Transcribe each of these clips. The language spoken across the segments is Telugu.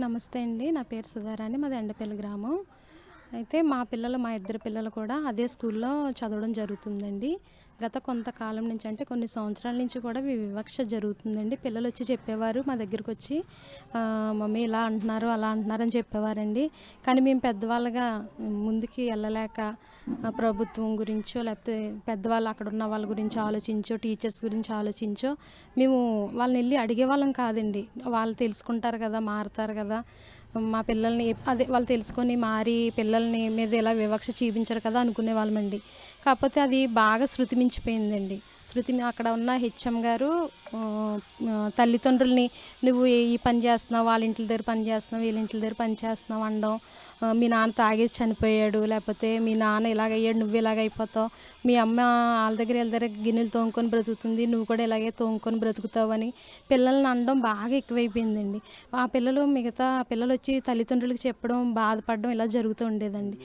నమస్తే అండి. నా పేరు సుధారాణి. మాది ఎండపల్లి గ్రామం. అయితే మా ఇద్దరు పిల్లలు కూడా అదే స్కూల్లో చదవడం జరుగుతుందండి. గత కొంతకాలం నుంచి అంటే కొన్ని సంవత్సరాల నుంచి కూడా వివక్ష జరుగుతుందండి. పిల్లలొచ్చి చెప్పేవారు మా దగ్గరకొచ్చి, మమ్మీ ఇలా అంటున్నారు, అలా అంటున్నారు అని చెప్పేవారండి. కానీ మేము పెద్దవాళ్ళుగా ముందుకి వెళ్ళలేక ప్రభుత్వం గురించో లేకపోతే పెద్దవాళ్ళు అక్కడున్న వాళ్ళ గురించి ఆలోచించో, టీచర్స్ గురించి ఆలోచించో మేము వాళ్ళనెళ్ళి అడిగేవాళ్ళం కాదండి. వాళ్ళు తెలుసుకుంటారు కదా, మారుతారు కదా, మా పిల్లల్ని అదే వాళ్ళు తెలుసుకొని మారి పిల్లల్ని మీద ఇలా వివక్ష చూపించరు కదా అనుకునేవాళ్ళమండి. కాకపోతే అది బాగా శృతి మించిపోయిందండి. అక్కడ ఉన్న హెచ్ఎం గారు తల్లిదండ్రులని నువ్వు ఈ పని చేస్తున్నావు, వాళ్ళ ఇంటి దగ్గర పని చేస్తున్నావు, వీళ్ళ ఇంటి దగ్గర పని చేస్తున్నావు అనడం, మీ నాన్న తాగేసి చనిపోయాడు, లేకపోతే మీ నాన్న ఇలాగయ్యాడు, నువ్వు ఇలాగైపోతావు, మీ అమ్మ వాళ్ళ దగ్గర వీళ్ళ దగ్గర గిన్నెలు తోముకొని బ్రతుకుతుంది, నువ్వు కూడా ఇలాగే తోముకొని బ్రతుకుతావు అని పిల్లల్ని అనడం బాగా ఎక్కువైపోయిందండి. ఆ మిగతా పిల్లలు వచ్చి తల్లిదండ్రులకు చెప్పడం, బాధపడడం ఇలా జరుగుతూ ఉండేదండి.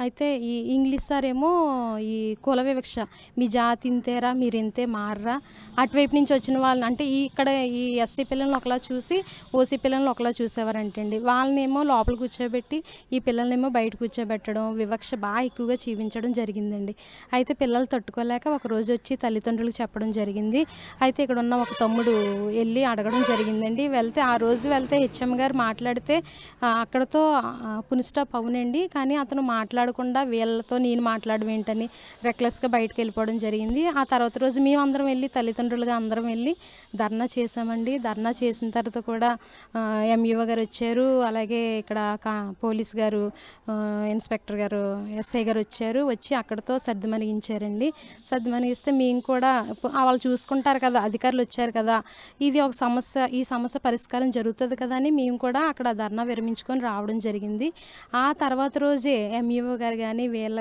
అయితే ఈ ఇంగ్లీష్ సార్ ఏమో ఈ కుల వివక్ష, మీ జాతి ఇంతేరా, మీరు ఇంతే మారరా, అటువైపు నుంచి వచ్చిన వాళ్ళని అంటే ఇక్కడ ఈ ఎస్సీ పిల్లల్ని ఒకలా చూసి ఓసీ పిల్లల్ని ఒకలా చూసేవారంటండి. వాళ్ళనేమో లోపల కూర్చోబెట్టి ఈ పిల్లల్నేమో బయట కూర్చోబెట్టడం, వివక్ష బాగా ఎక్కువగా చూపించడం జరిగిందండి. అయితే పిల్లలు తట్టుకోలేక ఒకరోజు వచ్చి తల్లిదండ్రులకు చెప్పడం జరిగింది. అయితే ఇక్కడ ఉన్న ఒక తమ్ముడు వెళ్ళి అడగడం జరిగిందండి. ఆ రోజు వెళ్తే హెచ్ఎం గారు మాట్లాడితే అక్కడతో పునిస్టాప్ అవునండి. కానీ అతను మాట్లాడకుండా వీళ్ళతో నేను మాట్లాడడం ఏంటని రెక్లెస్గా బయటకు వెళ్ళిపోవడం జరిగింది. ఆ తర్వాత రోజు మేమందరం వెళ్ళి తల్లిదండ్రులుగా అందరం వెళ్ళి ధర్నా చేసామండి. ధర్నా చేసిన తర్వాత కూడా ఎంఈఓ గారు వచ్చారు, అలాగే ఇక్కడ పోలీస్ గారు, ఇన్స్పెక్టర్ గారు, ఎస్ఐ గారు వచ్చి అక్కడితో సర్దుమణిగించారండి. సర్దుమణిగిస్తే మేము కూడా వాళ్ళు చూసుకుంటారు కదా, అధికారులు వచ్చారు కదా, ఇది ఒక సమస్య, ఈ సమస్య పరిష్కారం జరుగుతుంది కదా అని మేము కూడా అక్కడ ధర్నా విరమించుకొని రావడం జరిగింది. ఆ తర్వాత రోజే ఎంఈఓ గారు కానీ వీళ్ళ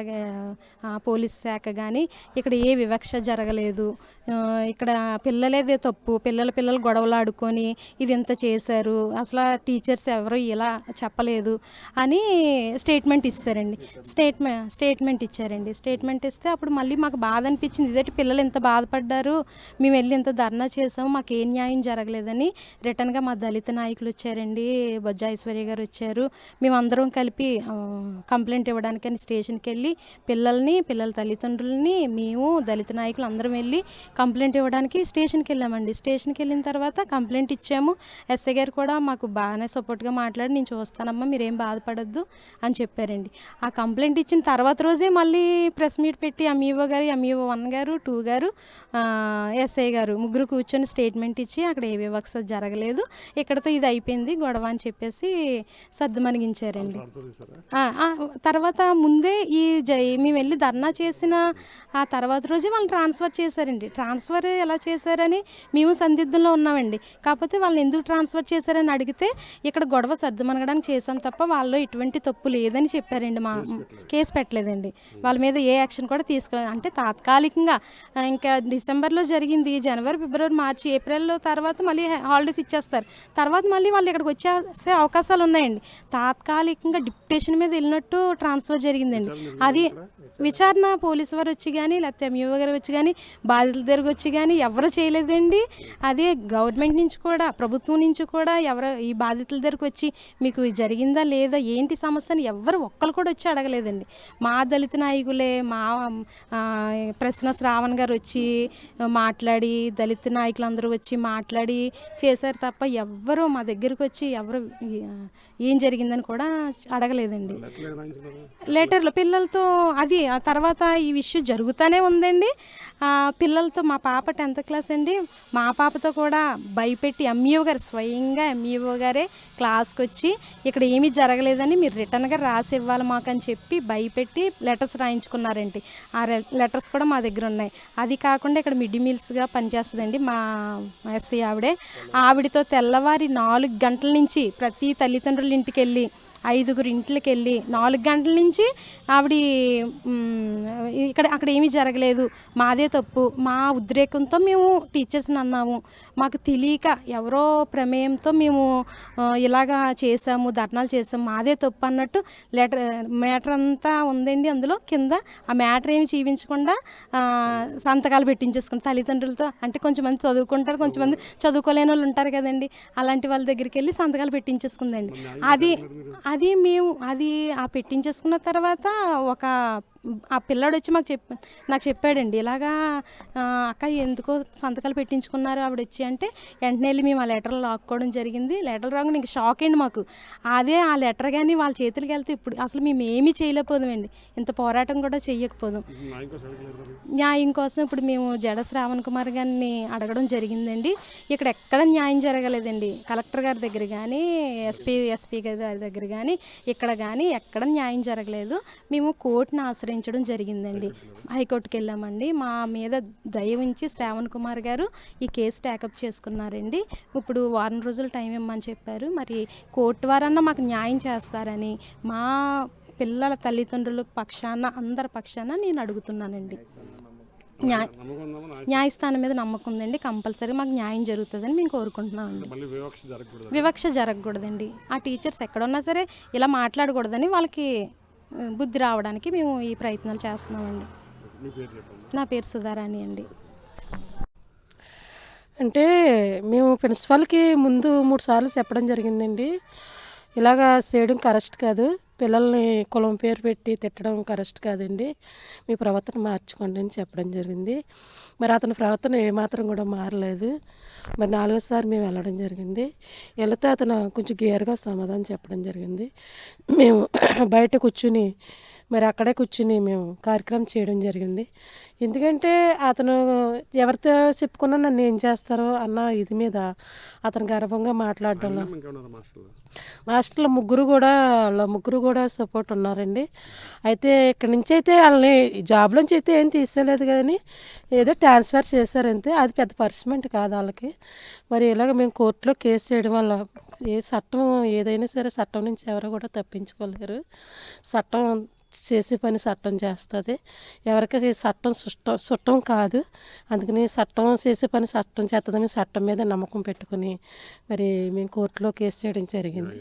పోలీస్ శాఖ కానీ ఇక్కడ ఏ వివక్ష జరగలేదు, ఇక్కడ పిల్లలేదే తప్పు, పిల్లలు గొడవలు ఆడుకొని ఇది ఇంత చేశారు, అసలు టీచర్స్ ఎవరు ఇలా చెప్పలేదు అని స్టేట్మెంట్ ఇచ్చారండి. స్టేట్మెంట్ ఇస్తే అప్పుడు మళ్ళీ మాకు బాధ అనిపించింది. ఇదేంటి పిల్లలు ఇంత బాధపడ్డారు, మేము వెళ్ళి ఇంత ధర్నా చేసాము, మాకు ఏం న్యాయం జరగలేదని రిటర్న్గా మా దళిత నాయకులు వచ్చారండి. బొజ్జా ఐశ్వర్య గారు వచ్చారు. మేమందరం కలిపి కంప్లైంట్ ఇవ్వడానికని స్టేషన్కి వెళ్ళి పిల్లల తల్లిదండ్రులని మేము దళిత నాయకులు అందరం వెళ్ళి కంప్లైంట్ ఇవ్వడానికి స్టేషన్కి వెళ్ళామండి. స్టేషన్కి వెళ్ళిన తర్వాత కంప్లైంట్ ఇచ్చాము. ఎస్ఐ గారు కూడా మాకు బాగానే సపోర్ట్గా మాట్లాడి నేను చూస్తానమ్మా, మీరేం బాధపడద్దు అని చెప్పారండి. ఆ కంప్లైంట్ ఇచ్చిన తర్వాత రోజే మళ్ళీ ప్రెస్ మీట్ పెట్టి ఎంఈఓ 1 గారు 2 గారు ఎస్ఐ గారు ముగ్గురు కూర్చొని స్టేట్మెంట్ ఇచ్చి అక్కడ ఏ వివక్ష జరగలేదు, ఇక్కడతో ఇది అయిపోయింది గొడవ అని చెప్పేసి సర్దుమణిగించారండి. తర్వాత ముందే మేము వెళ్ళి ధర్నా చేసిన ఆ తర్వాత రోజే వాళ్ళు ట్రాన్స్ఫర్ చేశారండి. ట్రాన్స్ఫర్ ఎలా చేశారని మేము సందిగ్ధంలో ఉన్నామండి. కాకపోతే వాళ్ళని ఎందుకు ట్రాన్స్ఫర్ చేశారని అడిగితే ఇక్కడ గొడవ సర్దుమణగడానికి చేసాం తప్ప వాళ్ళు ఎటువంటి తప్పు లేదని చెప్పారండి. కేసు పెట్టలేదండి, వాళ్ళ మీద ఏ యాక్షన్ కూడా తీసుకోలేదు. అంటే తాత్కాలికంగా ఇంకా డిసెంబర్లో జరిగింది, జనవరి, ఫిబ్రవరి, మార్చి, ఏప్రిల్లో తర్వాత మళ్ళీ హాలిడేస్ ఇచ్చేస్తారు. తర్వాత మళ్ళీ వాళ్ళు ఇక్కడికి వచ్చేసే అవకాశాలు ఉన్నాయండి. తాత్కాలికంగా డిప్యుటేషన్ మీద వెళ్ళినట్టు ట్రాన్స్ఫర్ జరిగిందండి. అది విచారణ పోలీసు వారు వచ్చి కానీ లేకపోతే ఎంఈఓ గారు వచ్చి కానీ బాధితుల దగ్గరకు వచ్చి కానీ ఎవరు చేయలేదండి. అదే గవర్నమెంట్ నుంచి కూడా ప్రభుత్వం నుంచి కూడా ఈ బాధితుల దగ్గరకు వచ్చి మీకు జరిగిందా లేదా ఏంటి సమస్య అని ఒక్కరు కూడా వచ్చి అడగలేదండి. మా దళిత నాయకులే, మా ప్రశ్న శ్రావణ్ గారు వచ్చి మాట్లాడి, దళిత నాయకులందరూ వచ్చి మాట్లాడి చేశారు తప్ప ఎవ్వరూ మా దగ్గరకు వచ్చి ఏం జరిగిందని కూడా అడగలేదండి. లెటర్లు పిల్లలతో అది ఆ తర్వాత ఈ విషయం జరుగుతూనే ఉందండి. పిల్లలతో మా పాప 10th క్లాస్ అండి, మా పాపతో కూడా భయపెట్టి స్వయంగా ఎంఈఓ గారే క్లాస్కి వచ్చి ఇక్కడ ఏమీ జరగలేదని మీరు రిటర్న్గా రాసి ఇవ్వాలి మాకు అని చెప్పి భయపెట్టి లెటర్స్ రాయించుకున్నారండి. ఆ లెటర్స్ కూడా మా దగ్గర ఉన్నాయి. అది కాకుండా ఇక్కడ మిడ్ డే మీల్స్గా పనిచేస్తుందండి మా ఎస్సీ ఆవిడతో తెల్లవారి 4 గంటల నుంచి ప్రతి తల్లిదండ్రుల ఇంటికి వెళ్ళి 5గురు ఇంట్లోకి వెళ్ళి 4 గంటల నుంచి ఆవిడ అక్కడ ఏమీ జరగలేదు, మాదే తప్పు, మా ఉద్రేకంతో మేము టీచర్స్ని అన్నాము, మాకు తెలియక ఎవరో ప్రమేయంతో మేము ఇలాగా చేసాము, ధర్నాలు చేసాము, మాదే తప్పు అన్నట్టు మ్యాటర్ అంతా ఉందండి. అందులో కింద ఆ మ్యాటర్ ఏమి చూపించకుండా సంతకాలు పెట్టించేసుకుని తల్లిదండ్రులతో, అంటే కొంచెంమంది చదువుకుంటారు, కొంచెంమంది చదువుకోలేని వాళ్ళు ఉంటారు కదండి, అలాంటి వాళ్ళ దగ్గరికి వెళ్ళి సంతకాలు పెట్టించేసుకుందండి. అది ఆ పెట్టించేసుకున్న తర్వాత ఆ పిల్లాడు వచ్చి నాకు చెప్పాడండి, ఇలాగా అక్క ఎందుకో సంతకాలు పెట్టించుకున్నారు ఆవిడ వచ్చి అంటే, వెంటనే వెళ్ళి మేము ఆ లెటర్లు లాక్కోవడం జరిగింది. లెటర్లు రాగానే ఇంక షాక్ అండి మాకు. అదే ఆ లెటర్ కానీ వాళ్ళ చేతులకి వెళ్తే ఇప్పుడు అసలు మేము ఏమీ చేయలేకపోదామండి, ఇంత పోరాటం కూడా చెయ్యకపోదాం. న్యాయం కోసం ఇప్పుడు మేము జడ శ్రావణ్ కుమార్ గారిని అడగడం జరిగిందండి. ఇక్కడ ఎక్కడ న్యాయం జరగలేదండి. కలెక్టర్ గారి దగ్గర కానీ, ఎస్పీ గారి దగ్గర కానీ, ఇక్కడ కానీ ఎక్కడ న్యాయం జరగలేదు. మేము కోర్టును ఆశ్రయించడం జరిగిందండి. హైకోర్టుకి వెళ్ళామండి. మా మీద దయ ఉంచి శ్రావణ్ కుమార్ గారు ఈ కేసు టేకప్ చేసుకున్నారండి. ఇప్పుడు వారం రోజులు టైం ఇవ్వమని చెప్పారు. మరి కోర్టు వారన్నా మాకు న్యాయం చేస్తారని మా పిల్లల తల్లిదండ్రుల పక్షాన, అందరి పక్షాన నేను అడుగుతున్నానండి. న్యాయస్థానం మీద నమ్మకం ఉందండి. కంపల్సరీ మాకు న్యాయం జరుగుతుందని మేము కోరుకుంటున్నామండి. వివక్ష జరగకూడదండి. ఆ టీచర్స్ ఎక్కడున్నా సరే ఇలా మాట్లాడకూడదని వాళ్ళకి బుద్ధి రావడానికి మేము ఈ ప్రయత్నాలు చేస్తున్నామండి. నా పేరు సుధారాణి అండి. అంటే మేము ప్రిన్సిపాల్కి ముందు 3 సార్లు చెప్పడం జరిగిందండి, ఇలాగా చేయడం కరెక్ట్ కాదు, పిల్లల్ని కులం పేరు పెట్టి తిట్టడం కరెక్ట్ కాదండి, మీ ప్రవర్తన మార్చుకోండి అని చెప్పడం జరిగింది. మరి అతని ప్రవర్తన ఏమాత్రం కూడా మారలేదు. మరి 4వసారి మేము వెళ్ళడం జరిగింది. వెళితే అతను కొంచెం గేరుగా సమాధానం చెప్పడం జరిగింది. మేము బయట కూర్చుని మరి అక్కడే కూర్చుని మేము కార్యక్రమం చేయడం జరిగింది. ఎందుకంటే అతను ఎవరితో చెప్పుకున్నా నన్ను ఏం చేస్తారో అన్న ఇది మీద అతను గర్వంగా మాట్లాడడంలో మాస్టర్లు ముగ్గురు కూడా సపోర్ట్ ఉన్నారండి. అయితే ఇక్కడి నుంచి అయితే వాళ్ళని జాబ్లోంచి అయితే ఏం తీసేయలేదు కానీ ఏదో ట్రాన్స్ఫర్ చేశారంతే, అది పెద్ద పనిష్మెంట్ కాదు వాళ్ళకి. మరి ఇలాగ మేము కోర్టులో కేసు చేయడం వల్ల చట్టం ఏదైనా సరే చట్టం నుంచి ఎవరు కూడా తప్పించుకోలేరు. చట్టం చేసే పని చట్టం చేస్తుంది, ఎవరికి చట్టం చుట్టం కాదు. అందుకని చట్టం చేసే పని చట్టం చేస్తుందని చట్టం మీద నమ్మకం పెట్టుకుని మరి మేము కోర్టులో కేసు చేయడం జరిగింది.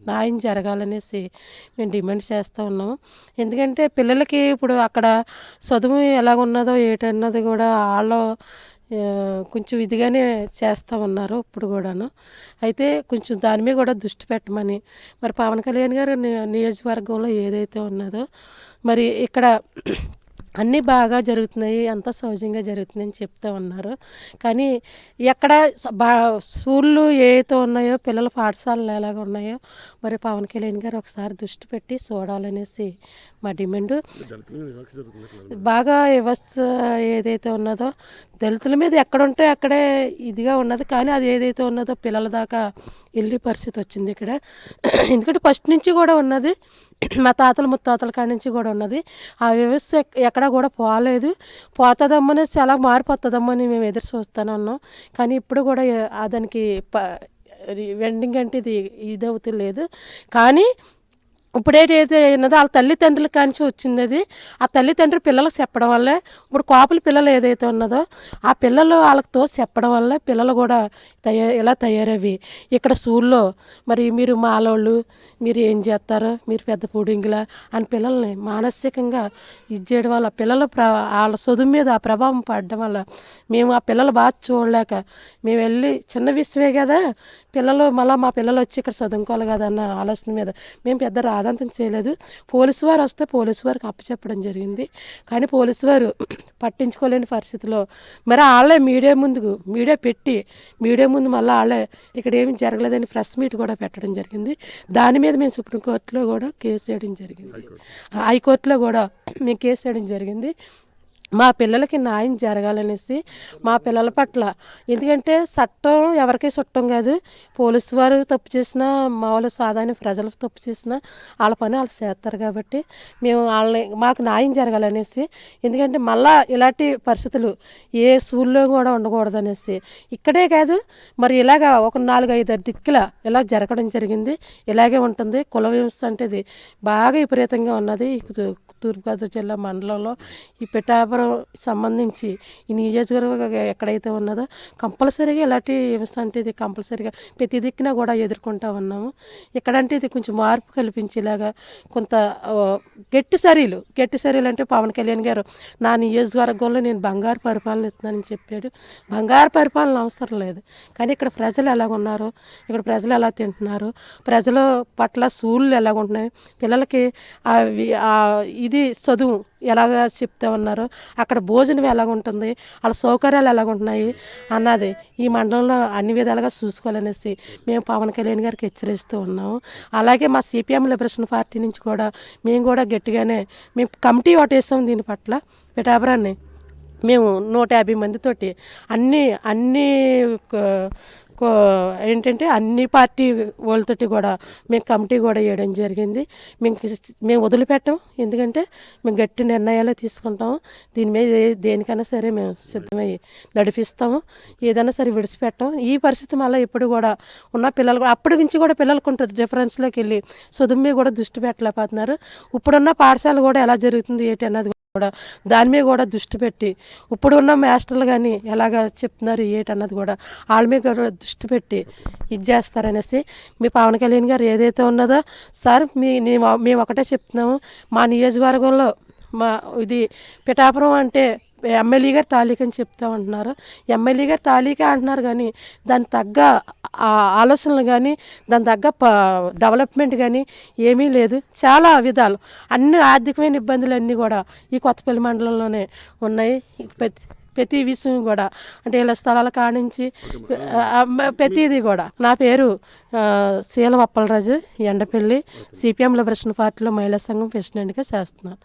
న్యాయం జరగాలనేసి మేము డిమాండ్ చేస్తూ ఉన్నాము. ఎందుకంటే పిల్లలకి ఇప్పుడు అక్కడ చదువు ఎలాగున్నదో ఏటన్నది కూడా వాళ్ళు కొంచెం ఇదిగానే చేస్తూ ఉన్నారు ఇప్పుడు కూడాను. అయితే కొంచెం దాని మీద కూడా దృష్టి పెట్టమని మరి పవన్ కళ్యాణ్ గారు నియోజకవర్గంలో ఏదైతే ఉన్నదో మరి ఇక్కడ అన్నీ బాగా జరుగుతున్నాయి, అంతా సహజంగా జరుగుతుందని చెప్తూ ఉన్నారు. కానీ ఎక్కడ స్కూళ్ళు ఏవైతే ఉన్నాయో, పిల్లల పాఠశాలలు ఎలాగ ఉన్నాయో మరి పవన్ కళ్యాణ్ గారు ఒకసారి దృష్టి పెట్టి చూడాలనేసి మా డిమాండ్. బాగా వ్యవస్థ ఏదైతే ఉన్నదో దళితుల మీద ఎక్కడుంటే అక్కడే ఇదిగా ఉన్నది, కానీ అది ఏదైతే ఉన్నదో పిల్లల దాకా వెళ్ళే పరిస్థితి వచ్చింది ఇక్కడ. ఎందుకంటే ఫస్ట్ నుంచి కూడా ఉన్నది, మా తాతల ముత్తాతల కాడి నుంచి కూడా ఉన్నది. ఆ వ్యవస్థ ఎక్కడా కూడా పోలేదు. పోతుందమ్మని చాలా మారిపోతుందమ్మని మేము ఎదురు చూస్తూనే ఉన్నాం. కానీ ఇప్పుడు కూడా దానికి వెండింగ్ అంటే ఇది అవుతలేదు. కానీ ఇప్పుడు ఏదైతే ఉన్నదో వాళ్ళ తల్లిదండ్రుల కాంచి వచ్చింది అది. ఆ తల్లిదండ్రులు పిల్లలకు చెప్పడం వల్లే ఇప్పుడు కాపుల పిల్లలు ఏదైతే ఉన్నదో ఆ పిల్లలు వాళ్ళతో చెప్పడం వల్ల పిల్లలు కూడా ఇలా తయారవి ఇక్కడ స్కూల్లో మరి మీరు మాలోళ్ళు, మీరు ఏం చేస్తారో, మీరు పెద్ద పుడింగిలా అని పిల్లల్ని మానసికంగా ఇది చేయడం వల్ల పిల్లలు వాళ్ళ చదువు మీద ఆ ప్రభావం పడడం వల్ల మేము ఆ పిల్లలు బాగా చూడలేక మేము వెళ్ళి చిన్న విషయమే కదా పిల్లలు, మళ్ళీ మా పిల్లలు వచ్చి ఇక్కడ చదువుకోవాలి కదా అన్న ఆలోచన మీద మేము పెద్ద రాదంతం చేయలేదు. పోలీసు వారు వస్తే పోలీసు వారికి అప్పచెప్పడం జరిగింది. కానీ పోలీసు వారు పట్టించుకోలేని పరిస్థితిలో మరి వాళ్ళే మీడియా ముందు మళ్ళీ వాళ్ళే ఇక్కడ ఏమి జరగలేదని ప్రెస్ మీట్ కూడా పెట్టడం జరిగింది. దాని మీద మేము సుప్రీంకోర్టులో కూడా కేసు వేయడం జరిగింది, హైకోర్టులో కూడా మేము కేసు వేయడం జరిగింది. మా పిల్లలకి న్యాయం జరగాలనేసి మా పిల్లల పట్ల, ఎందుకంటే చట్టం ఎవరికి చుట్టం కాదు. పోలీసు వారు తప్పు చేసినా, మామూలు సాధారణ ప్రజలు తప్పు చేసినా వాళ్ళ పని వాళ్ళు చేస్తారు. కాబట్టి మేము వాళ్ళని, మాకు న్యాయం జరగాలనేసి, ఎందుకంటే మళ్ళా ఇలాంటి పరిస్థితులు ఏ స్కూల్లో కూడా ఉండకూడదు అనేసి, ఇక్కడే కాదు మరి ఇలాగా ఒక 4-5 దిక్కుల ఇలా జరగడం జరిగింది. ఇలాగే ఉంటుంది. కుల వివక్ష అంటే ఇది బాగా విపరీతంగా ఉన్నది ఈ తూర్పుగోదావరి జిల్లా మండలంలో. ఈ పిఠాపురం సంబంధించి ఈ నియోజకవర్గం ఎక్కడైతే ఉన్నదో కంపల్సరీగా ఇలాంటి హింస అంటే ఇది కంపల్సరీగా ప్రతి దిక్కున కూడా ఎదుర్కొంటూ ఉన్నాము. ఇక్కడంటే ఇది కొంచెం మార్పు కల్పించేలాగా కొంత గట్టి చర్యలు అంటే పవన్ కళ్యాణ్ గారు నా నియోజకవర్గంలో నేను బంగారు పరిపాలన ఇస్తున్నానని చెప్పాడు. బంగారు పరిపాలన అవసరం లేదు, కానీ ఇక్కడ ప్రజలు ఎలాగున్నారు, ఇక్కడ ప్రజలు ఎలా తింటున్నారు, ప్రజల పట్ల స్కూళ్ళు ఎలాగుంటున్నాయి, పిల్లలకి ఇది చదువు ఎలాగ చెప్తా ఉన్నారు, అక్కడ భోజనం ఎలాగుంటుంది, వాళ్ళ సౌకర్యాలు ఎలాగుంటున్నాయి అన్నది ఈ మండలంలో అన్ని విధాలుగా చూసుకోవాలనేసి మేము పవన్ కళ్యాణ్ గారికి హెచ్చరిస్తూ ఉన్నాము. అలాగే మా సిపిఎం లిబరేషన్ పార్టీ నుంచి కూడా మేము కూడా గట్టిగానే మేము కమిటీ ఓటేసాం. దీని పట్ల పిఠాపురాన్ని మేము 150 మందితోటి అన్ని ఏంటంటే అన్ని పార్టీ వాళ్ళతోటి కూడా మేము కమిటీ కూడా వేయడం జరిగింది. మేము వదిలిపెట్టాం, ఎందుకంటే మేము గట్టి నిర్ణయాలే తీసుకుంటాము. దీని మీద దేనికైనా సరే మేము సిద్ధమై నడిపిస్తాము. ఏదైనా సరే విడిచిపెట్టాం. ఈ పరిస్థితి మళ్ళీ ఎప్పుడు కూడా ఉన్న పిల్లలు కూడా అప్పటి నుంచి కూడా పిల్లలకు ఉంటుంది డిఫరెన్స్లోకి వెళ్ళి చదువు మీద కూడా దృష్టి పెట్టలేకపోతున్నారు. ఇప్పుడున్న పాఠశాల కూడా ఎలా జరుగుతుంది ఏంటి అన్నది కూడా దాని మీద కూడా దృష్టి పెట్టి, ఇప్పుడు ఉన్న మాస్టర్లు కానీ ఎలాగ చెప్తున్నారు ఏటన్నది కూడా వాళ్ళ మీద కూడా దృష్టి పెట్టి ఇది చేస్తారనేసి మీ పవన్ కళ్యాణ్ గారు ఏదైతే ఉన్నదో సార్ మేము ఒకటే చెప్తున్నాము. మా నియోజకవర్గంలో ఇది పిఠాపురం అంటే ఎమ్మెల్యే గారు తాలూకా అని చెప్తా ఉంటున్నారు. ఎమ్మెల్యే గారు తాలూకా అంటున్నారు, కానీ దాని తగ్గ ఆలోచనలు కానీ దాని తగ్గ డెవలప్మెంట్ కానీ ఏమీ లేదు. చాలా విధాలు అన్ని ఆర్థికమైన ఇబ్బందులు అన్నీ కూడా ఈ కొత్తపల్లి మండలంలోనే ఉన్నాయి. ప్రతి విషయం కూడా అంటే ఇలా స్థలాల కానించి ప్రతిదీ కూడా. నా పేరు శీల వప్పలరాజు, ఎండపల్లి, సిపిఎం లిబరేషన్ పార్టీలో మహిళా సంఘం ప్రెసిడెంట్గా చేస్తున్నాను.